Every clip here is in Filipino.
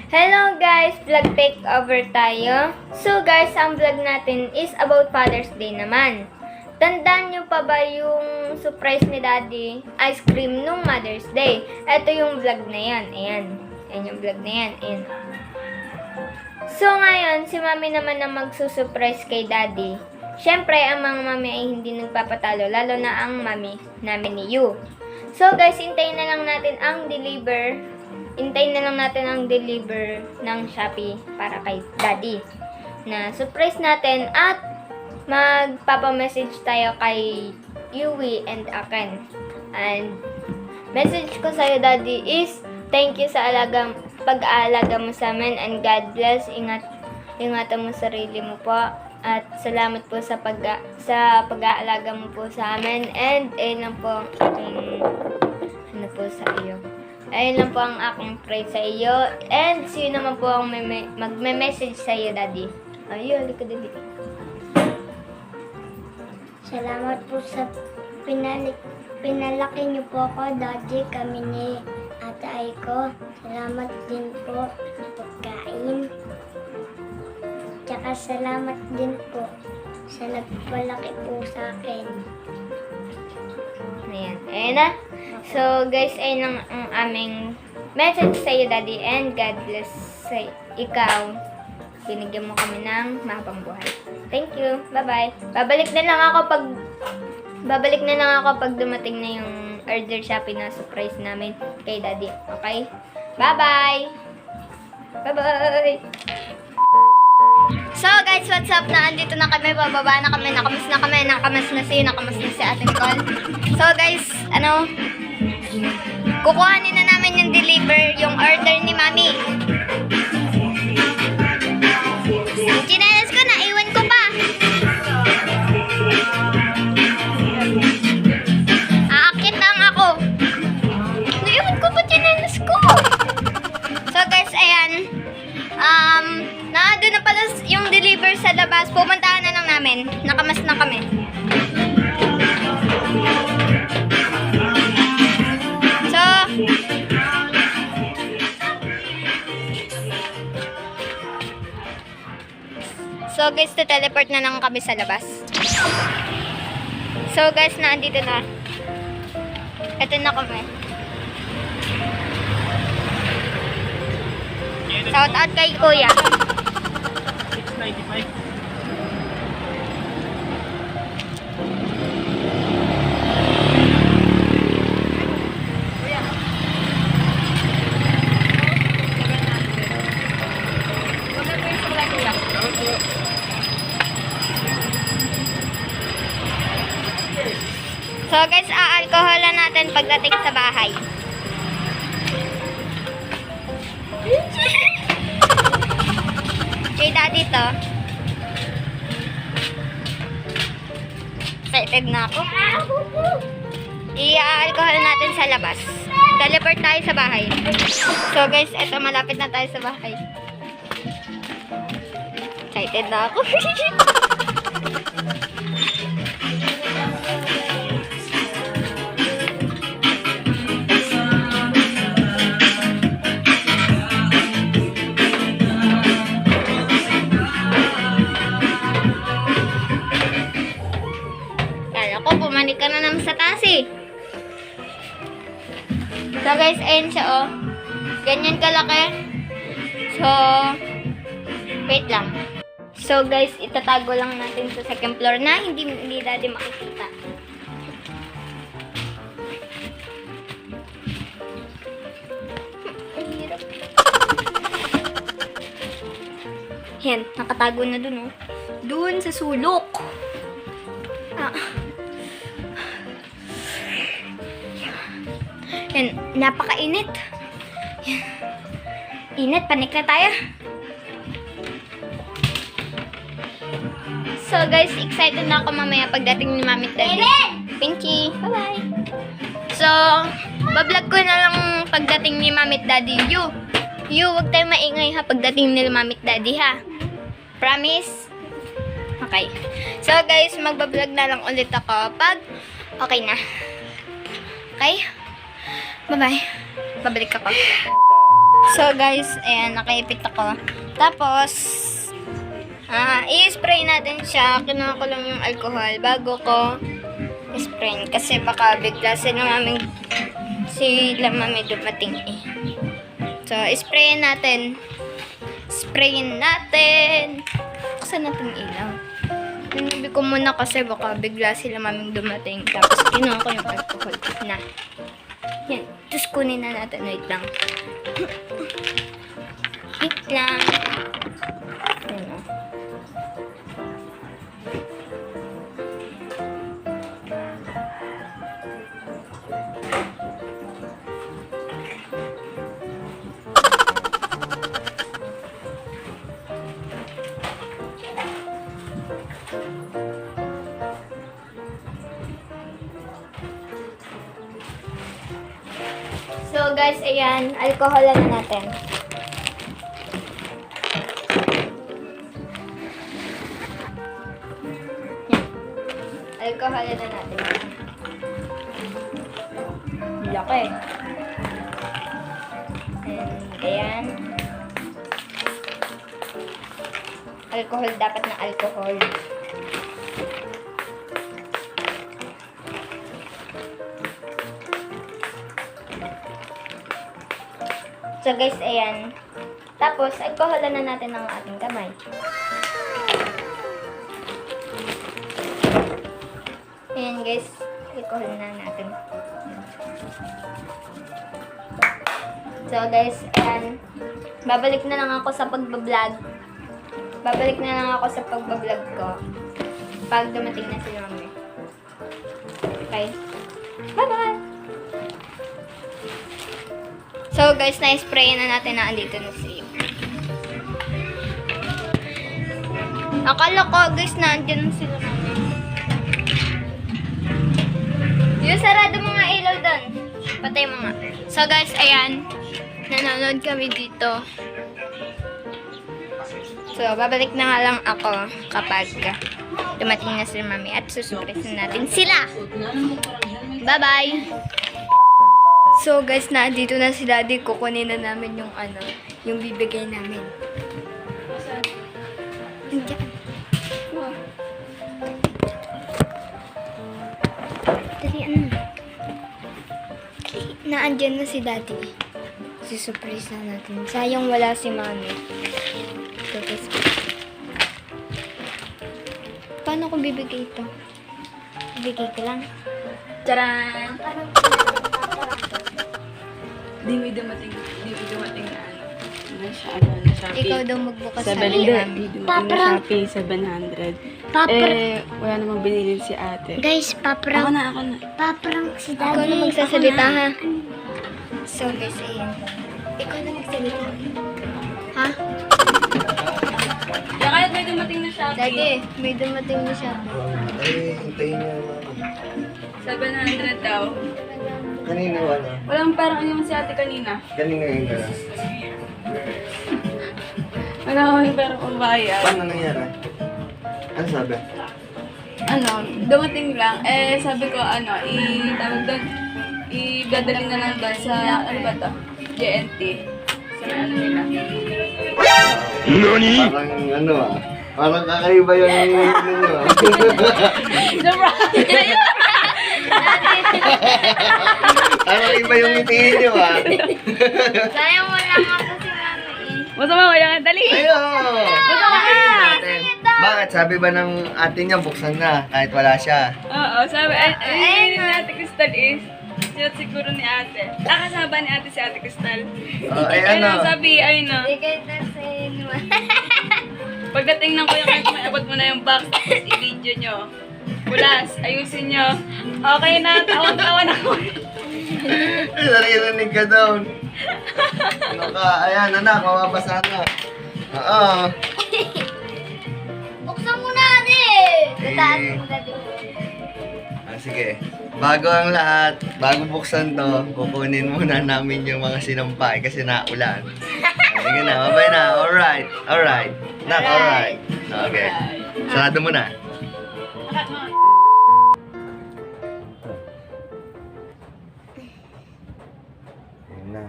Hello guys! Vlog takeover tayo. So guys, ang vlog natin is about Father's Day naman. Tandaan nyo pa ba yung surprise ni Daddy ice cream nung Mother's Day? Ito yung vlog na yan. Ayan. Ayan yung vlog na yan. Ayan. So ngayon, si Mami naman ang magsusurprise kay Daddy. Siyempre, ang mga mami ay hindi nagpapatalo, lalo na ang mami namin ni Yu. So guys, hintayin na lang natin ang deliver. Hintayin na lang natin ang deliver ng Shopee para kay Daddy. Na surprise natin at magpapamessage tayo kay Yui and Aken. And message ko sa'yo, Daddy, is thank you sa pag-aalaga mo sa amin and God bless. Ingatan mo sarili mo po. At salamat po sa pag-aalaga mo po sa amin. And ayun lang po ang aking ano po sa iyo. Ayun lang po ang aking pray sa iyo. And sino naman po ang magme-message sa iyo, Daddy? Ayun, halika Daddy. Salamat po sa pinalaki niyo po ako, Daddy, kami ni Ate Aiko. Salamat din po sa pagkain. Tsaka salamat din po sa nagpalaki po sa akin. Ayan. Ayan na. So, guys, ayun ang aming message sa iyo, Daddy. And God bless sa ikaw. Binigyan mo kami ng mahabang buhay. Thank you. Bye-bye. Babalik na lang ako pag dumating na yung order Shopee na surprise namin kay Daddy. Okay? Bye-bye. Bye-bye. So guys, what's up na? Andito na kami, bababa na kami, nakamas na si Ate Nicole. So guys, kukuhanin na namin yung deliver, yung order ni Mami. Yung chinelas ko, naiwan ko pa. Aakit lang ako. Naiwan ko pa chinelas ko. So guys, ayan. Doon na pala yung deliver sa labas. Pupuntahan na lang namin. Nakamas na kami. So guys, teleport na lang kami sa labas. So guys, naandito na. Ito na kami. Shout out kay Kuya. 695. So guys, aalkoholan natin pagdating sa bahay. Kay Daddy to. Excited na ako. I-alcohol natin sa labas. Teleport tayo sa bahay. So guys, eto malapit na tayo sa bahay. Excited na ako. Pumanik ka na naman sa taas eh. So guys, ayun siya oh. Ganyan kalaki. So, wait lang. So guys, itatago lang natin sa second floor na hindi Daddy makikita. Ang hirap. Yan, nakatago na dun oh. Dun sa sulok. Yan, napakainit. Yan. Init, panik na tayo. So guys, excited na ako mamaya pagdating ni Mami at Daddy. Pinchy, bye-bye. So, bablog ko na lang pagdating ni Mami at Daddy. You, huwag tayo maingay ha pagdating ni Mami at Daddy ha. Promise? Okay. So guys, magbablog na lang ulit ako pag okay na. Okay? Bye-bye. Babalik ako. So guys, ayan, nakaipit ako. Tapos, i-spray natin siya. Kinuha ko lang yung alcohol bago ko i-spray. Kasi baka bigla sila mami dumating eh. So, sprayin natin. Sprayin natin. Buksan natin yung ilaw. Tinabi ko muna kasi baka bigla sila maming dumating. Tapos, kinuha ko yung alcohol na. Yan. Tapos, kunin na natin. Wait lang. Wait lang. Ayan o. So guys, ayan, alcohol na natin. Yan. Alcohol na natin. Laki. And ayan. Alcohol, dapat na alcohol. So guys, ayan. Tapos, alcoholan na natin ang ating kamay. Ayan guys, alcohol na natin. So guys, ayan. Babalik na lang ako sa pagbablog. Babalik na lang ako sa pagbablog ko. Pag dumating na si Mami. Okay? Bye-bye! So guys, na-spray na natin na andito na siya. Akala ko guys na andyan na sila. Yung sarado mga ilaw doon. Patay mo nga. So guys, ayan. Nanonood kami dito. So, babalik na nga lang ako kapag dumating na si Mami at susurpresin natin sila. Bye-bye! So guys, nandito na si Daddy. Kukunin na namin yung yung bibigay namin. Nandiyan. Wow. Dali, naandyan na si Daddy. Si-surprise na natin. Sayang wala si Mami. So guys, paano ko bibigay ito? Bibigay ko lang. Tcharan! Di may dumating na na Shopee. Ikaw daw magbukas sa 700. Mami. Di dumating na Shopee, 700. Wala namang binili si ate. Guys, Ako na. paprank si Ikaw Daddy. na magsasalita ha. So guys, ayan. Ikaw na magsalita. Ha? Kaya kahit may dumating na Shopee. Daddy, may dumating na siya. Ay, hintayin niya naman. 700 daw. Kanina wala. Walang parang ano si ate kanina. Kanina yun ka. Wala akong parang pambayad. Paano nangyari? Ano sabi? Dumating lang. Sabi ko tawag doon, i-dadalhin na lang doon sa, ano ba to? JNT. Sa nila. Parang parang kakaiba yung ninyo Parang iba yung ngitiin nyo Sayang wala nga po si Mami eh. Masama ko yan. Dali! Ayun! Bakit? Sabi ba ng ate niya buksan na kahit wala siya? Oo, sabi, ayun ni ate Crystal is, siyot siguro ni ate. Kasama ni ate si ate Crystal. Sabi, Bigay na sa inyo. pagdating ng kuya kahit maabot mo na yung box, tapos i-video nyo. Pulas, ayusin nyo. Okay na, tawa-tawa na ako. Naririnig ka doon. Ayan anak, mababasa na. Oo. Buksan mo na eh. Tataan mo na din. Sige. Bago ang lahat, bago buksan to, kukunin muna namin yung mga sinampay kasi naulan. Sige na, babay na. Alright. Nak, alright. Okay. Sarado mo na. Ayun na.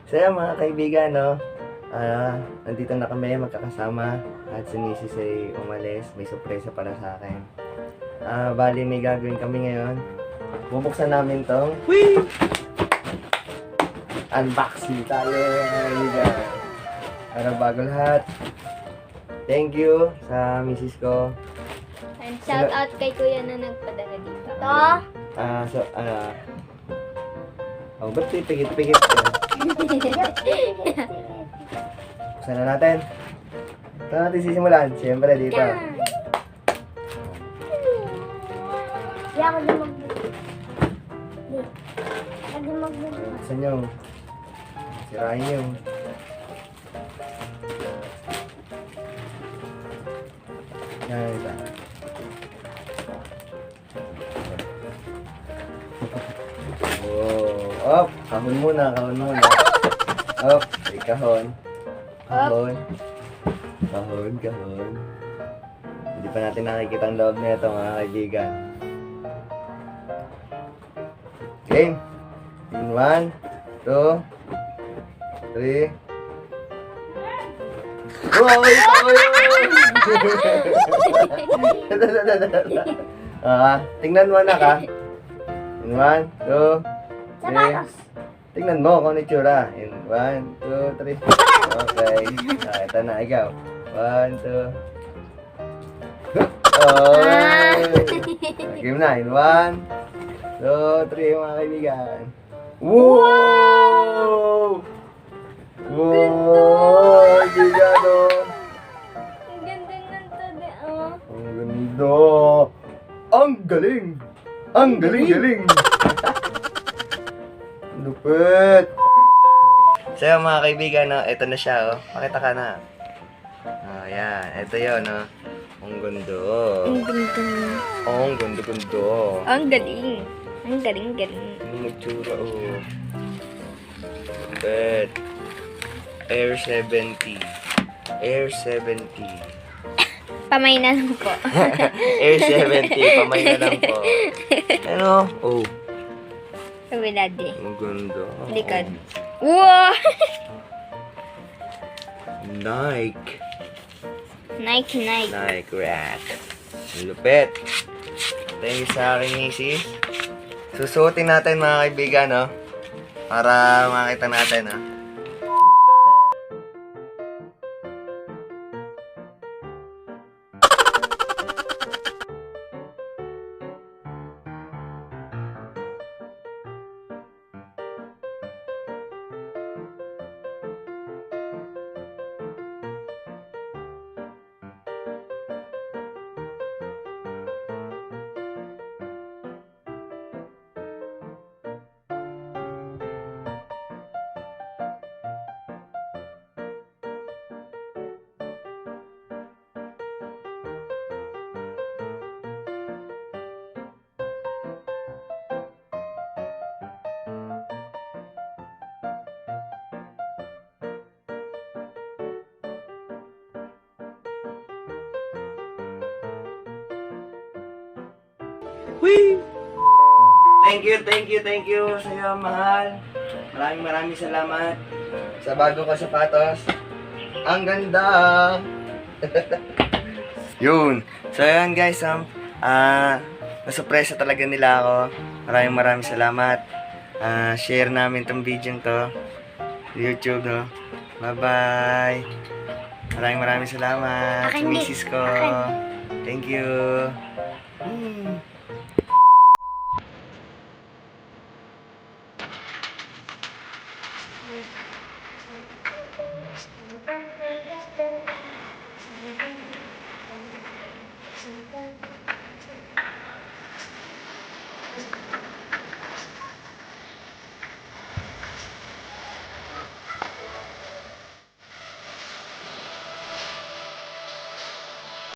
So yan mga kaibigan, no? Nandito na kami magkakasama at si Mrs. ay umalis. May sorpresa para sa akin. Bali may gagawin kami ngayon. Bubuksan namin tong unboxing tayo mga kaibigan. Para bago lahat. Thank you sa Mrs. ko. And shout out kay Kuya na nagpadala dito. Ba't pipigit-pigit ka? Buksan na natin. Saan natin sisimulan? Siyempre dito. Di ako din magbubukas. Di. Lagi magbubukas. Buksan nyo. Sirahin nyo. Yan, ito. Wow. Op, kahon muna. Op, may kahon. Kahon. Hindi pa natin nakikita ang loob nito mga kaibigan. Game. In 1, 2, 3. Wow, ito yun! Tingnan mo na ka. In 1, 2, 3. Tingnan mo kung ano itsura. In 1, 2, 3. Okay. Ito na, ikaw. 1, 2. Oh! Game na. In 1, 2, 3 mga kaibigan. Wow! Wow! Kaibigan oh! Ang ganda ng tade, oh. Ang ganda! Ang galing! Ang galing! Lupit! So yun, mga kaibigan, no? Ito na siya, oh. Pakita ka na. Yan. Ito yun, no? Ang ganda. Ang ganda. Ang ganda. Ang galing. Ang galing. Ang magsura, oh. Lupit. Air 70. Air 70. Pamay na lang po. Air 70. Pamay na lang po. Ano? Oh. Sabi daddy. Ang ganda. Likod. Wow! Nike. Nike. Nike rack. Ang lupit. Thank you sa aking misis. Susuotin natin mga kaibigan, no? Para makita natin, no? Whee! Thank you sa iyo, mahal. Maraming salamat sa bago ko sapatos. Ang ganda! Yun. So, yun guys, nasurpresa talaga nila ako. Maraming salamat. Share namin tong video to. YouTube, no? Bye-bye. Maraming salamat. Akin din. Misis ko. Akin. Thank you.